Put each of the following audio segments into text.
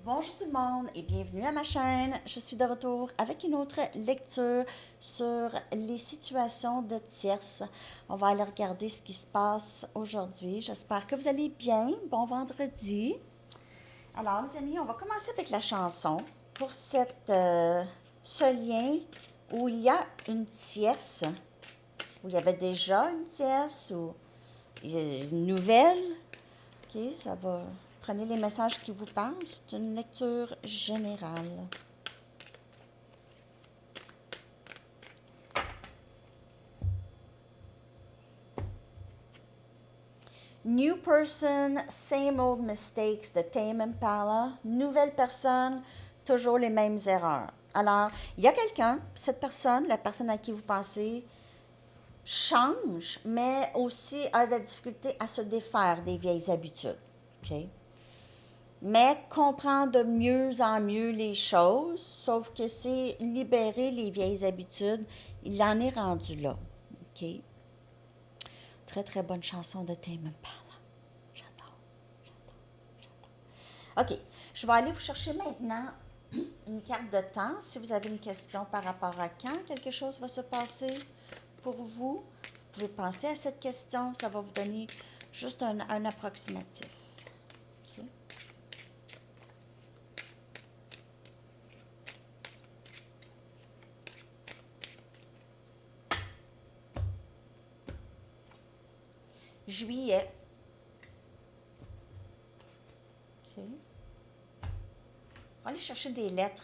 Bonjour tout le monde et bienvenue à ma chaîne. Je suis de retour avec une autre lecture sur les situations de tierces. On va aller regarder ce qui se passe aujourd'hui. J'espère que vous allez bien. Bon vendredi. Alors les amis, on va commencer avec la chanson pour ce lien où il y a une tierce, où il y avait déjà une tierce ou une nouvelle. OK, ça va. Prenez les messages qui vous parlent. C'est une lecture générale. New person, same old mistakes de Tame Impala. Nouvelle personne, toujours les mêmes erreurs. Alors, il y a quelqu'un, cette personne, la personne à qui vous pensez, change, mais aussi a de la difficulté à se défaire des vieilles habitudes. OK? Mais comprend de mieux en mieux les choses, sauf que c'est libérer les vieilles habitudes. Il en est rendu là. OK? Très, très bonne chanson de Tame Impala. J'adore, j'adore, j'adore. OK, je vais aller vous chercher maintenant une carte de temps. Si vous avez une question par rapport à quand quelque chose va se passer pour vous, vous pouvez penser à cette question. Ça va vous donner juste un approximatif. OK? Juillet. OK. On va aller chercher des lettres.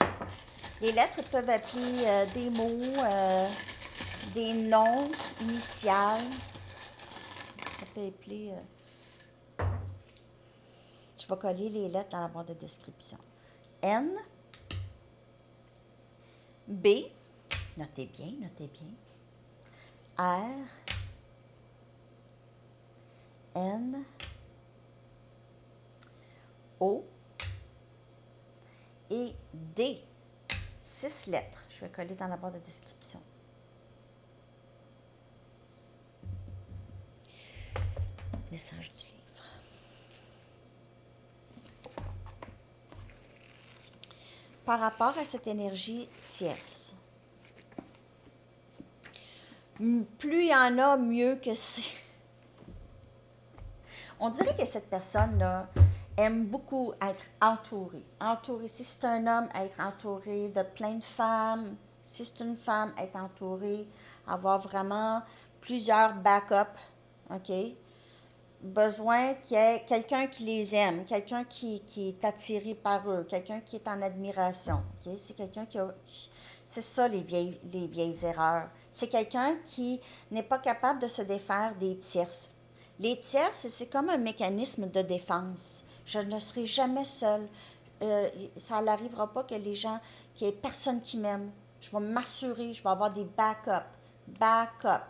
Les lettres peuvent appeler des mots, des noms initiales. Ça peut appeler. Je vais coller les lettres dans la barre de description. N, B, notez bien, notez bien. R, N, O et D. 6 lettres. Je vais coller dans la barre de description. Message du livre. Par rapport à cette énergie tierce, plus il y en a, mieux que c'est. On dirait que cette personne-là aime beaucoup être entourée. Entourée. Si c'est un homme, être entouré de plein de femmes. Si c'est une femme, être entourée, avoir vraiment plusieurs backups. OK? Besoin qu'il y ait quelqu'un qui les aime, quelqu'un qui est attiré par eux, quelqu'un qui est en admiration. OK? C'est quelqu'un qui a. C'est ça les vieilles erreurs. C'est quelqu'un qui n'est pas capable de se défaire des tierces. Les tierces, c'est comme un mécanisme de défense. Je ne serai jamais seule. Ça n'arrivera pas que les gens, qu'il n'y ait personne qui m'aime. Je vais m'assurer, je vais avoir des backups. Backup.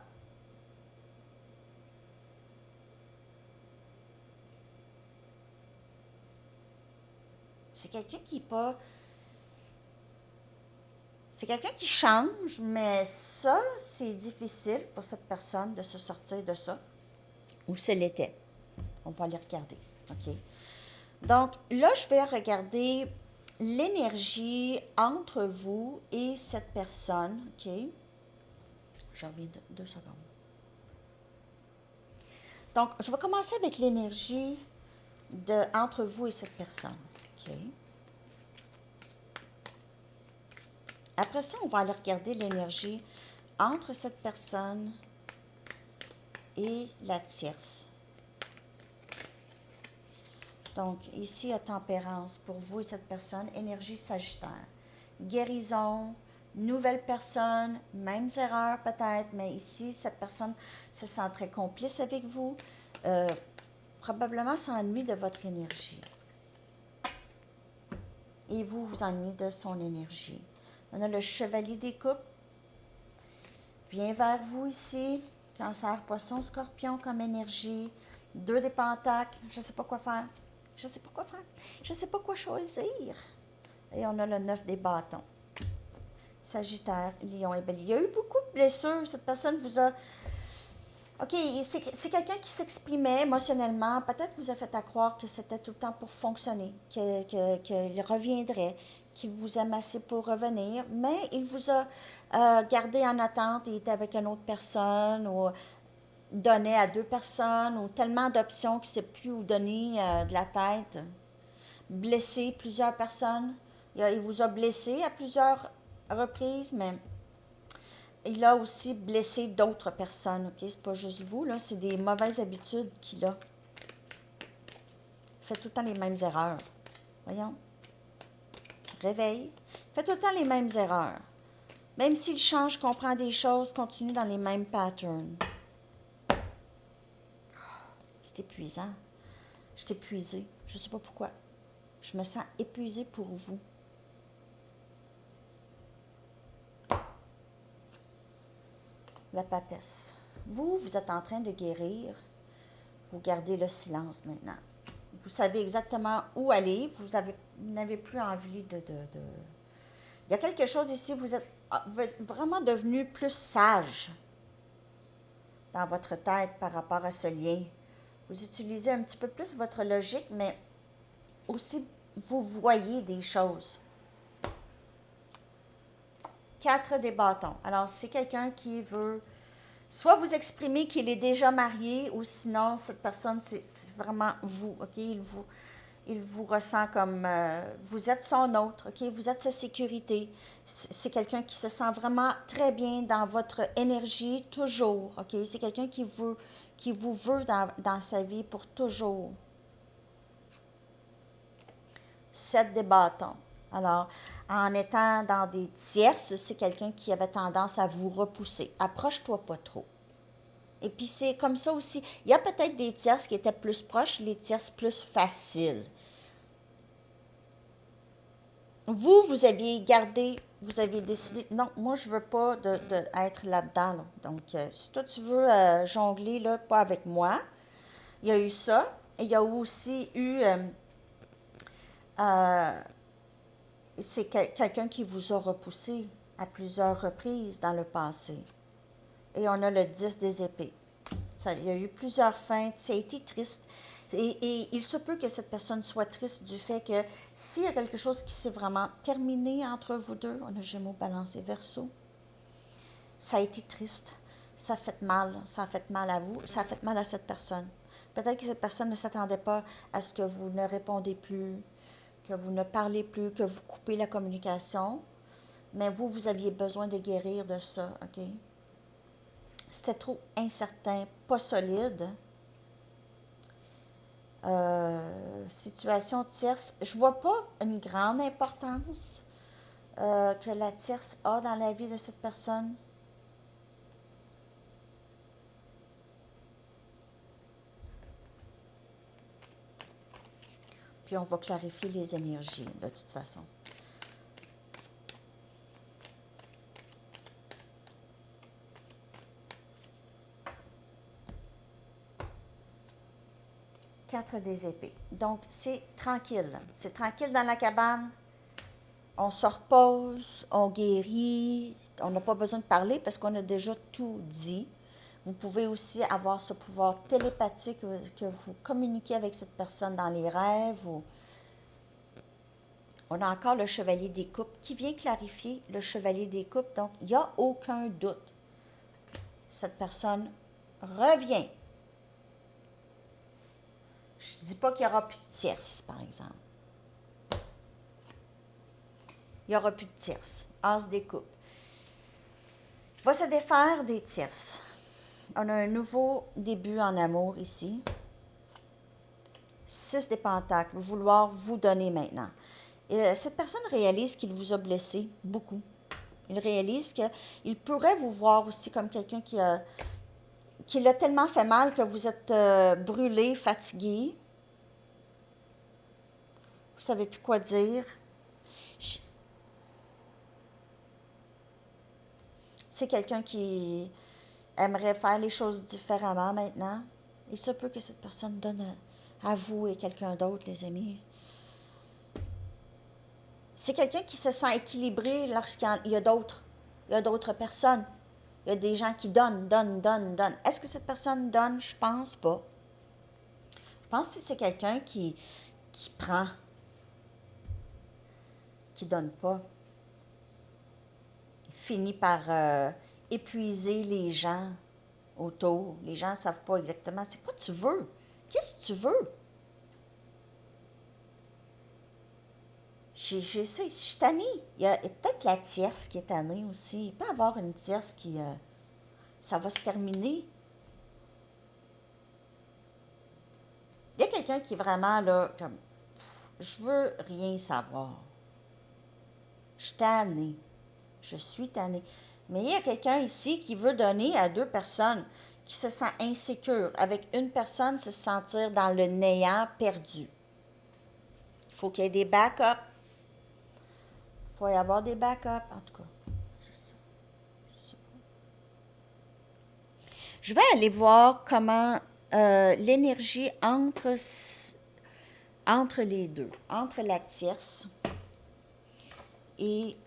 C'est quelqu'un qui n'est pas. C'est quelqu'un qui change, mais ça, c'est difficile pour cette personne de se sortir de ça. Ou c'est l'était. On va aller regarder. OK? Donc, là, je vais regarder l'énergie entre vous et cette personne. OK? J'en reviens 2 secondes. Donc, je vais commencer avec l'énergie entre vous et cette personne. OK? Après ça, on va aller regarder l'énergie entre cette personne et la tierce. Donc, ici, à tempérance, pour vous et cette personne, énergie sagittaire. Guérison, nouvelle personne, mêmes erreurs peut-être, mais ici, cette personne se sent très complice avec vous. Probablement s'ennuie de votre énergie. Et vous, vous ennuyez de son énergie. On a le chevalier des coupes. Vient vers vous ici. Cancer, poisson, scorpion comme énergie. 2 des pentacles. Je ne sais pas quoi faire. Je ne sais pas quoi faire. Je ne sais pas quoi choisir. Et on a le 9 des bâtons. Sagittaire, lion et bélier. Il y a eu beaucoup de blessures. Cette personne vous a OK, c'est quelqu'un qui s'exprimait émotionnellement. Peut-être vous a fait à croire que c'était tout le temps pour fonctionner, qu'il reviendrait, qu'il vous aime assez pour revenir, mais il vous a gardé en attente, il était avec une autre personne, ou donnait à deux personnes, ou tellement d'options qu'il ne sait plus où donner de la tête. Blessé plusieurs personnes. Il vous a blessé à plusieurs reprises, mais il a aussi blessé d'autres personnes. OK? C'est pas juste vous, là, c'est des mauvaises habitudes qu'il a. Il fait tout le temps les mêmes erreurs. Voyons. Réveille. Il fait tout le temps les mêmes erreurs. Même s'il change, comprend des choses, continue dans les mêmes patterns. C'est épuisant. Je suis épuisée. Je ne sais pas pourquoi. Je me sens épuisée pour vous. La papesse. Vous êtes en train de guérir. Vous gardez le silence maintenant. Vous savez exactement où aller. Vous n'avez plus envie de... Il y a quelque chose ici, vous êtes vraiment devenu plus sage dans votre tête par rapport à ce lien. Vous utilisez un petit peu plus votre logique, mais aussi vous voyez des choses. 4 des bâtons. Alors, c'est quelqu'un qui veut soit vous exprimer qu'il est déjà marié, ou sinon, cette personne, c'est vraiment vous, OK? Il vous ressent comme... vous êtes son autre, OK? Vous êtes sa sécurité. C'est quelqu'un qui se sent vraiment très bien dans votre énergie, toujours, OK? C'est quelqu'un qui vous veut dans sa vie pour toujours. 7 des bâtons. Alors, en étant dans des tierces, c'est quelqu'un qui avait tendance à vous repousser. Approche-toi pas trop. Et puis c'est comme ça aussi. Il y a peut-être des tierces qui étaient plus proches, les tierces plus faciles. Vous aviez gardé, vous aviez décidé, non, moi je veux pas être là-dedans. Là. Donc, si toi tu veux jongler, là, pas avec moi, il y a eu ça. Il y a aussi eu, euh, c'est quelqu'un qui vous a repoussé à plusieurs reprises dans le passé. Et on a le 10 des épées. Il y a eu plusieurs feintes, ça a été triste. Et il se peut que cette personne soit triste du fait que s'il y a quelque chose qui s'est vraiment terminé entre vous deux, on a Gémeaux, Balance et Verseau, ça a été triste, ça a fait mal à vous, ça a fait mal à cette personne. Peut-être que cette personne ne s'attendait pas à ce que vous ne répondez plus, que vous ne parlez plus, que vous coupez la communication, mais vous aviez besoin de guérir de ça, OK? C'était trop incertain, pas solide. Situation tierce, je vois pas une grande importance que la tierce a dans la vie de cette personne. Puis on va clarifier les énergies de toute façon. Quatre des épées. Donc, c'est tranquille. C'est tranquille dans la cabane. On se repose, on guérit. On n'a pas besoin de parler parce qu'on a déjà tout dit. Vous pouvez aussi avoir ce pouvoir télépathique que vous communiquez avec cette personne dans les rêves. On a encore le chevalier des coupes qui vient clarifier le chevalier des coupes. Donc, il n'y a aucun doute. Cette personne revient. Je ne dis pas qu'il n'y aura plus de tierce, par exemple. Il n'y aura plus de tierce. As des coupes. Il va se défaire des tierces. On a un nouveau début en amour ici. 6 des pentacles. Vouloir vous donner maintenant. Et cette personne réalise qu'il vous a blessé beaucoup. Il réalise qu'il pourrait vous voir aussi comme quelqu'un qui l'a tellement fait mal que vous êtes brûlé, fatigué. Vous ne savez plus quoi dire. C'est quelqu'un qui aimerait faire les choses différemment maintenant. Il se peut que cette personne donne à vous et quelqu'un d'autre, les amis. C'est quelqu'un qui se sent équilibré lorsqu'il y a d'autres personnes. Il y a des gens qui donnent, donnent, donnent, donnent. Est-ce que cette personne donne? Je pense pas. Je pense que c'est quelqu'un qui prend, qui donne pas. Il finit par épuiser les gens autour. Les gens ne savent pas exactement c'est quoi tu veux. Qu'est-ce que tu veux? J'ai ça, je suis tannée. Il y a peut-être la tierce qui est tannée aussi. Il peut y avoir une tierce qui... ça va se terminer. Il y a quelqu'un qui est vraiment là, comme... Je veux rien savoir. Je suis tannée. Je suis tannée. Mais il y a quelqu'un ici qui veut donner à deux personnes qui se sent insécure. Avec une personne, se sentir dans le néant perdu. Il faut qu'il y ait des backups. Il faut y avoir des backups, en tout cas. Je vais aller voir comment l'énergie entre les deux, entre la tierce et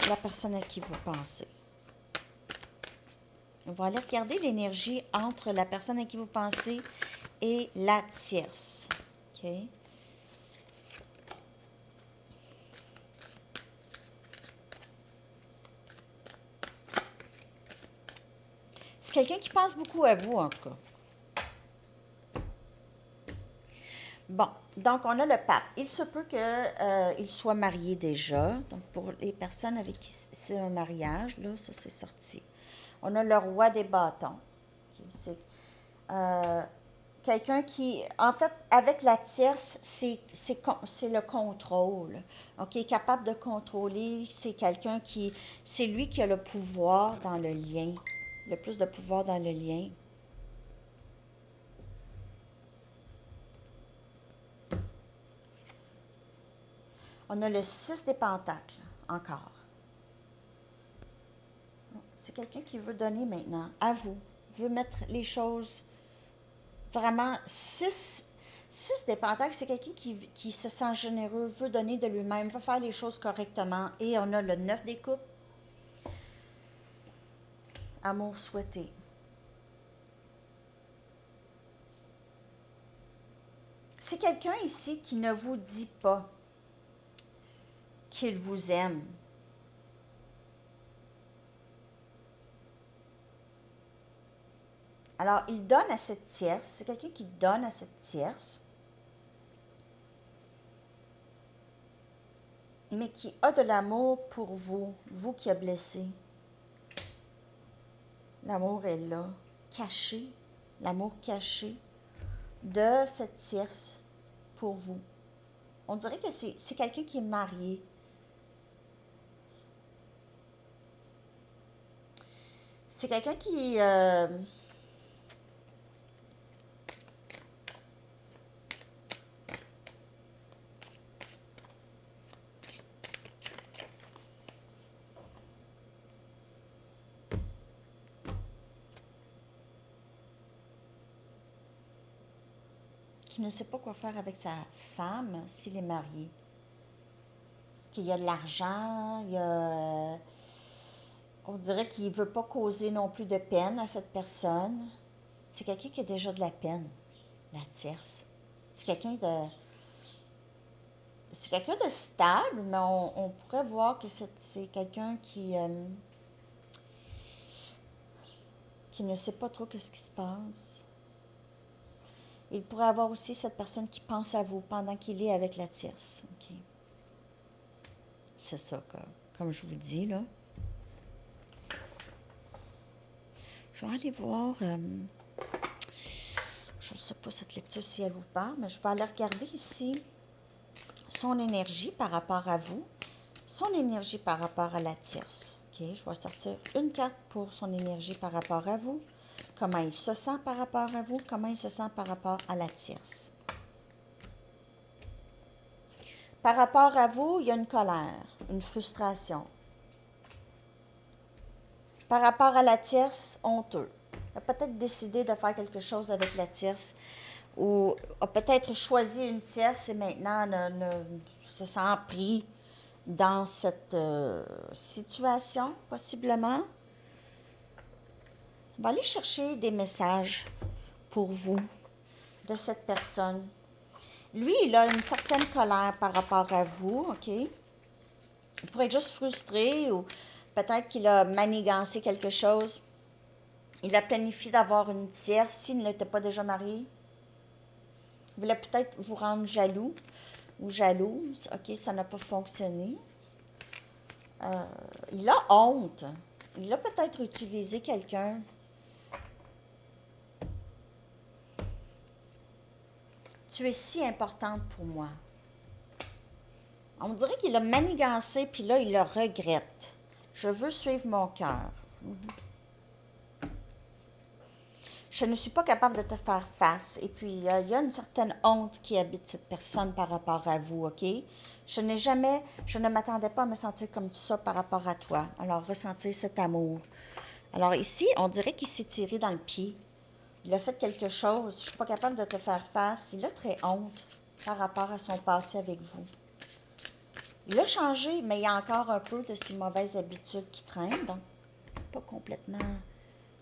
la personne à qui vous pensez. On va aller regarder l'énergie entre la personne à qui vous pensez et la tierce. OK? C'est quelqu'un qui pense beaucoup à vous, en tout cas. Bon, donc on a le pape. Il se peut qu'il soit marié déjà. Donc pour les personnes avec qui c'est un mariage, là, ça c'est sorti. On a le roi des bâtons. C'est quelqu'un qui, en fait, avec la tierce, c'est le contrôle. OK, capable de contrôler, c'est quelqu'un qui, c'est lui qui a le pouvoir dans le lien, le plus de pouvoir dans le lien. On a le 6 des pentacles, encore. C'est quelqu'un qui veut donner maintenant, à vous. Veut mettre les choses vraiment... 6 des pentacles, c'est quelqu'un qui se sent généreux, veut donner de lui-même, veut faire les choses correctement. Et on a le 9 des coupes. Amour souhaité. C'est quelqu'un ici qui ne vous dit pas qu'il vous aime. Alors, il donne à cette tierce. C'est quelqu'un qui donne à cette tierce, mais qui a de l'amour pour vous, vous qui a blessé. L'amour est là, caché, l'amour caché de cette tierce pour vous. On dirait que c'est quelqu'un qui est marié. C'est quelqu'un qui... qui ne sait pas quoi faire avec sa femme s'il est marié. Parce qu'il y a de l'argent, il y a... on dirait qu'il ne veut pas causer non plus de peine à cette personne. C'est quelqu'un qui a déjà de la peine, la tierce. C'est quelqu'un de stable, mais on pourrait voir que c'est quelqu'un qui ne sait pas trop qu'est-ce qui se passe. Il pourrait avoir aussi cette personne qui pense à vous pendant qu'il est avec la tierce. Okay. C'est ça, comme je vous dis, là. Je vais aller voir... je ne sais pas cette lecture si elle vous parle, mais je vais aller regarder ici son énergie par rapport à vous, son énergie par rapport à la tierce. OK, je vais sortir une carte pour son énergie par rapport à vous, comment il se sent par rapport à vous, comment il se sent par rapport à la tierce. Par rapport à vous, il y a une colère, une frustration. Par rapport à la tierce, honteux. Il a peut-être décidé de faire quelque chose avec la tierce ou a peut-être choisi une tierce et maintenant se sent pris dans cette situation, possiblement. On va aller chercher des messages pour vous de cette personne. Lui, il a une certaine colère par rapport à vous, OK? Il pourrait être juste frustré ou peut-être qu'il a manigancé quelque chose. Il a planifié d'avoir une tierce s'il n'était pas déjà marié. Il voulait peut-être vous rendre jaloux ou jalouse. OK, ça n'a pas fonctionné. Il a honte. Il a peut-être utilisé quelqu'un. Tu es si importante pour moi. On dirait qu'il a manigancé, puis là, il le regrette. Je veux suivre mon cœur. Je ne suis pas capable de te faire face. Et puis, il y a une certaine honte qui habite cette personne par rapport à vous, OK? Je ne m'attendais pas à me sentir comme ça par rapport à toi. Alors, ressentir cet amour. Alors ici, on dirait qu'il s'est tiré dans le pied. Il a fait quelque chose. Je ne suis pas capable de te faire face. Il a très honte par rapport à son passé avec vous. Il a changé, mais il y a encore un peu de ses mauvaises habitudes qui traînent. Donc, pas complètement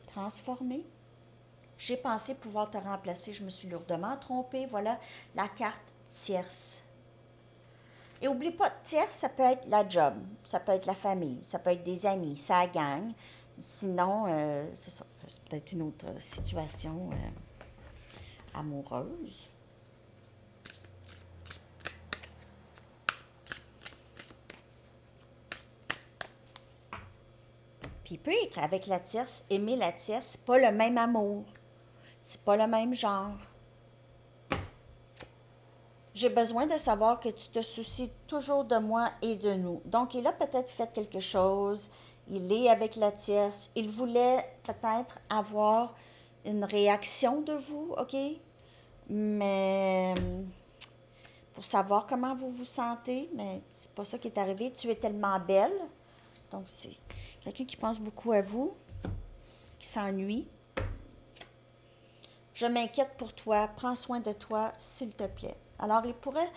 transformé. J'ai pensé pouvoir te remplacer. Je me suis lourdement trompée. Voilà la carte tierce. Et oublie pas, tierce, ça peut être la job, ça peut être la famille, ça peut être des amis, ça gagne. Sinon, c'est ça. C'est peut-être une autre situation amoureuse. Puis il peut être avec la tierce, aimer la tierce, c'est pas le même amour. C'est pas le même genre. J'ai besoin de savoir que tu te soucies toujours de moi et de nous. Donc, il a peut-être fait quelque chose. Il est avec la tierce. Il voulait peut-être avoir une réaction de vous, OK? Mais pour savoir comment vous vous sentez, mais c'est pas ça qui est arrivé. Tu es tellement belle. Donc, c'est quelqu'un qui pense beaucoup à vous, qui s'ennuie. Je m'inquiète pour toi. Prends soin de toi, s'il te plaît. Alors, il pourrait,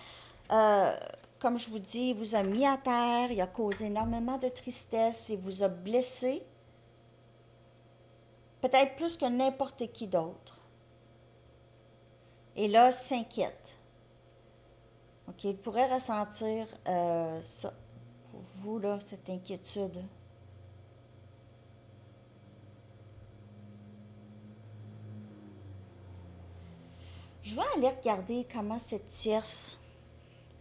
comme je vous dis, il vous a mis à terre, il a causé énormément de tristesse, il vous a blessé, peut-être plus que n'importe qui d'autre. Et là, s'inquiète. OK, il pourrait ressentir ça, pour vous, là, cette inquiétude. Je vais aller regarder comment cette tierce.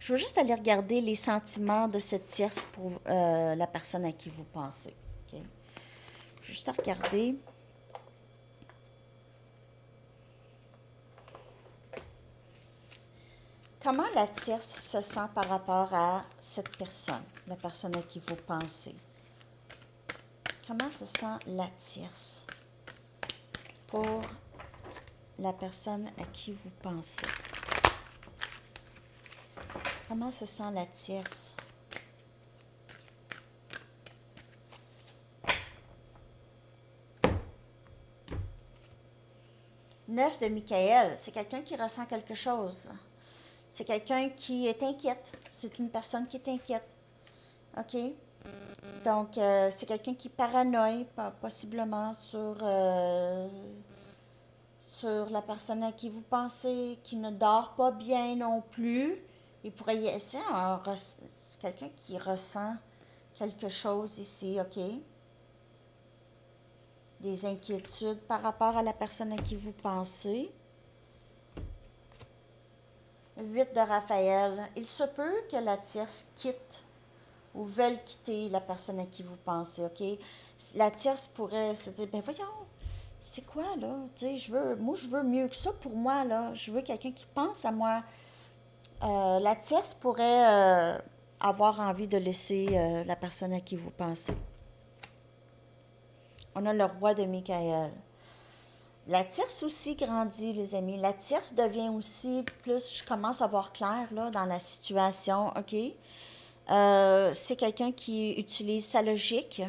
Je veux juste aller regarder les sentiments de cette tierce pour la personne à qui vous pensez. Okay? Je vais juste regarder. Comment la tierce se sent par rapport à cette personne, la personne à qui vous pensez? Comment se sent la tierce pour la personne à qui vous pensez? Comment se sent la tierce? Neuf de Michael, c'est quelqu'un qui ressent quelque chose. C'est quelqu'un qui est inquiète. C'est une personne qui est inquiète. OK? Donc, c'est quelqu'un qui paranoïe, possiblement, sur la personne à qui vous pensez, qui ne dort pas bien non plus. Il pourrait y avoir quelqu'un qui ressent quelque chose ici, OK? Des inquiétudes par rapport à la personne à qui vous pensez. 8 de Raphaël. Il se peut que la tierce quitte ou veuille quitter la personne à qui vous pensez, OK? La tierce pourrait se dire, ben voyons, c'est quoi, là? Tu sais, je veux mieux que ça pour moi, là. Je veux quelqu'un qui pense à moi. La tierce pourrait avoir envie de laisser la personne à qui vous pensez. On a le roi de Michael. La tierce aussi grandit, les amis. La tierce devient aussi plus, je commence à voir clair là, dans la situation, OK? C'est quelqu'un qui utilise sa logique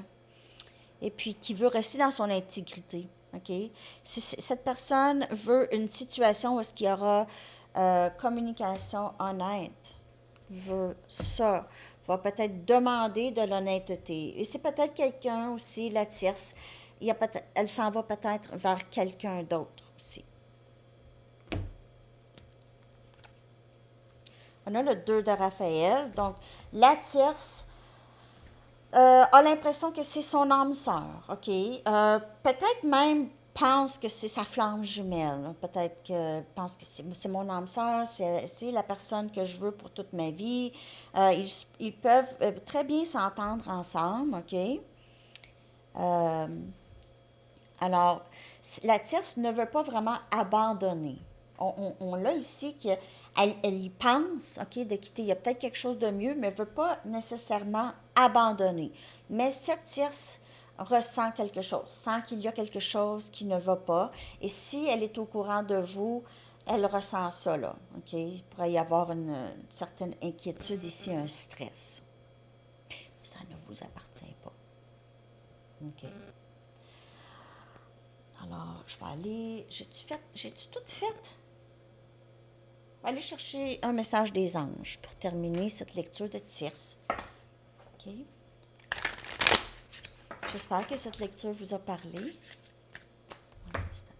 et puis qui veut rester dans son intégrité, OK? Cette personne veut une situation où est-ce qu'il y aura communication honnête, veut ça, va peut-être demander de l'honnêteté. Et c'est peut-être quelqu'un aussi, la tierce, elle s'en va peut-être vers quelqu'un d'autre aussi. On a le 2 de Raphaël. Donc, la tierce a l'impression que c'est son âme sœur, OK? Peut-être même pense que c'est sa flamme jumelle. Peut-être que pense que c'est mon âme sœur, c'est la personne que je veux pour toute ma vie. Ils peuvent très bien s'entendre ensemble, OK? Euh, alors, la tierce ne veut pas vraiment abandonner. On l'a ici qu'elle elle y pense, OK, de quitter. Il y a peut-être quelque chose de mieux, mais elle ne veut pas nécessairement abandonner. Mais cette tierce ressent quelque chose, sent qu'il y a quelque chose qui ne va pas. Et si elle est au courant de vous, elle ressent ça, là. OK? Il pourrait y avoir une certaine inquiétude ici, un stress. Ça ne vous appartient pas. OK? Alors, je vais aller. J'ai-tu tout fait? Je vais aller chercher un message des anges pour terminer cette lecture de tierce. OK? J'espère que cette lecture vous a parlé. Un instant.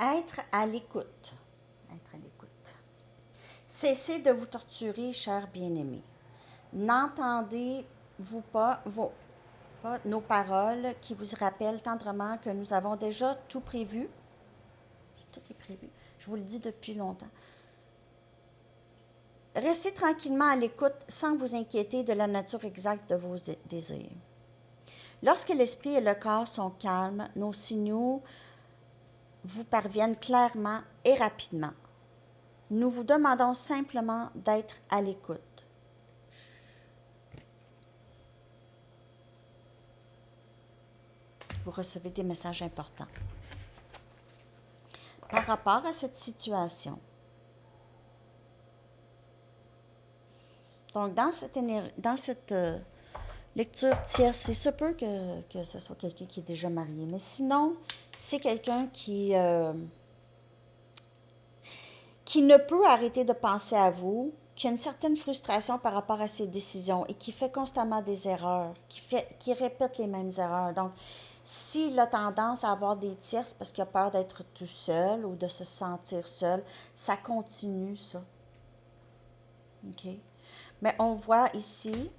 Être à l'écoute. Être à l'écoute. Cessez de vous torturer, chers bien-aimés. N'entendez-vous pas nos paroles qui vous rappellent tendrement que nous avons déjà tout prévu? Tout est prévu. Je vous le dis depuis longtemps. Restez tranquillement à l'écoute sans vous inquiéter de la nature exacte de vos désirs. Lorsque l'esprit et le corps sont calmes, nos signaux vous parviennent clairement et rapidement. Nous vous demandons simplement d'être à l'écoute. Vous recevez des messages importants. Par rapport à cette situation, donc dans cette lecture tierce, c'est se peut que ce soit quelqu'un qui est déjà marié, mais sinon, c'est quelqu'un qui ne peut arrêter de penser à vous, qui a une certaine frustration par rapport à ses décisions et qui fait constamment des erreurs, qui répète les mêmes erreurs. Donc, s'il a tendance à avoir des tierces parce qu'il a peur d'être tout seul ou de se sentir seul, ça continue, ça. OK? Mais on voit ici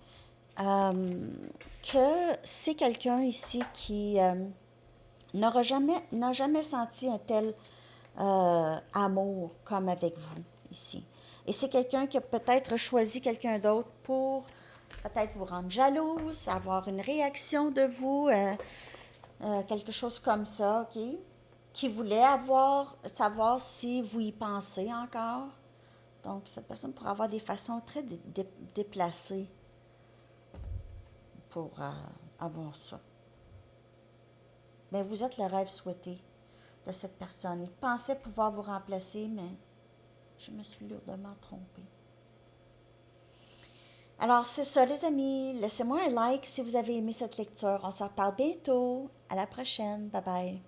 que c'est quelqu'un ici qui n'a jamais senti un tel amour comme avec vous ici. Et c'est quelqu'un qui a peut-être choisi quelqu'un d'autre pour peut-être vous rendre jalouse, avoir une réaction de vous, quelque chose comme ça, OK? Qui voulait savoir si vous y pensez encore. Donc, cette personne pourrait avoir des façons très déplacées pour avoir ça. Mais vous êtes le rêve souhaité de cette personne. Il pensait pouvoir vous remplacer, mais je me suis lourdement trompée. Alors, c'est ça, les amis. Laissez-moi un like si vous avez aimé cette lecture. On s'en reparle bientôt. À la prochaine. Bye bye.